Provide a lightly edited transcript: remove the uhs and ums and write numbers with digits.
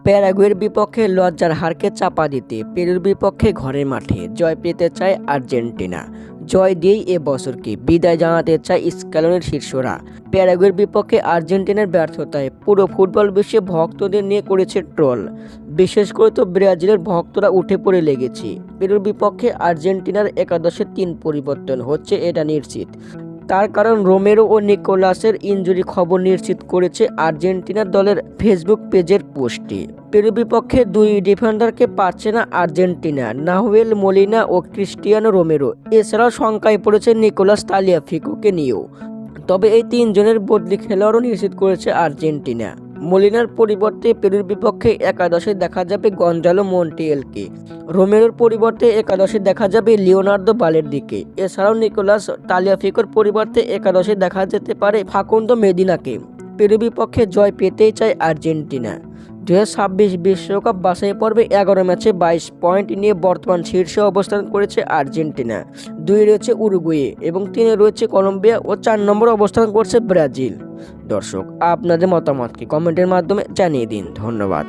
প্যারাগুয়ের বিপক্ষে লজ্জার হারকে চাপা দিতে পেরুর বিপক্ষে ঘরের মাঠে জয় পেতে চায় আর্জেন্টিনা। জয় দিয়েই এ বছরকে বিদায় জানাতে চায় স্ক্যালোনির শিষ্যরা। প্যারাগুয়ের বিপক্ষে আর্জেন্টিনার ব্যর্থতায় পুরো ফুটবল বিশ্বে ভক্তদের নিয়ে করেছে ট্রল। বিশেষ করে তো ব্রাজিলের ভক্তরা উঠে পড়ে লেগেছে। পেরুর বিপক্ষে আর্জেন্টিনার একাদশে ৩ পরিবর্তন হচ্ছে এটা নিশ্চিত। তার কারণ রোমেরো ও নিকোলাসের ইনজুরি খবর নিশ্চিত করেছে আর্জেন্টিনার দলের ফেসবুক পেজের পোস্টে। পেরুর বিপক্ষে 2 ডিফেন্ডারকে পাচ্ছে না আর্জেন্টিনা, নাহুয়েল মোলিনা ও ক্রিস্টিয়ানো রোমেরো। এছাড়াও শঙ্কায় পড়েছে নিকোলাস তালিয়াফিকোকে নিয়েও। তবে এই 3 জনের বদলি খেলোয়াড়ও নিশ্চিত করেছে আর্জেন্টিনা। মোলিনার পরিবর্তে পেরুর বিপক্ষে একাদশে দেখা যাবে গঞ্জালো মন্টিয়েলকে। রোমেরোর পরিবর্তে একাদশে দেখা যাবে লিওনার্দো বালেরদিকে। এছাড়াও নিকোলাস তালিয়াফিকোর পরিবর্তে একাদশে দেখা যেতে পারে ফাকুন্দো মেদিনাকে। পেরুর বিপক্ষে জয় পেতেই চায় আর্জেন্টিনা। 2026 বিশ্বকাপ বাছাই পর্বে 11 ম্যাচে 22 পয়েন্ট নিয়ে বর্তমান শীর্ষে অবস্থান করেছে আর্জেন্টিনা। 2 রয়েছে উরুগুয়ে এবং 3 রয়েছে কলম্বিয়া ও 4 নম্বরে অবস্থান করছে ব্রাজিল। দর্শক, আপনাদের মতামতকে কমেন্টের মাধ্যমে জানিয়ে দিন। ধন্যবাদ।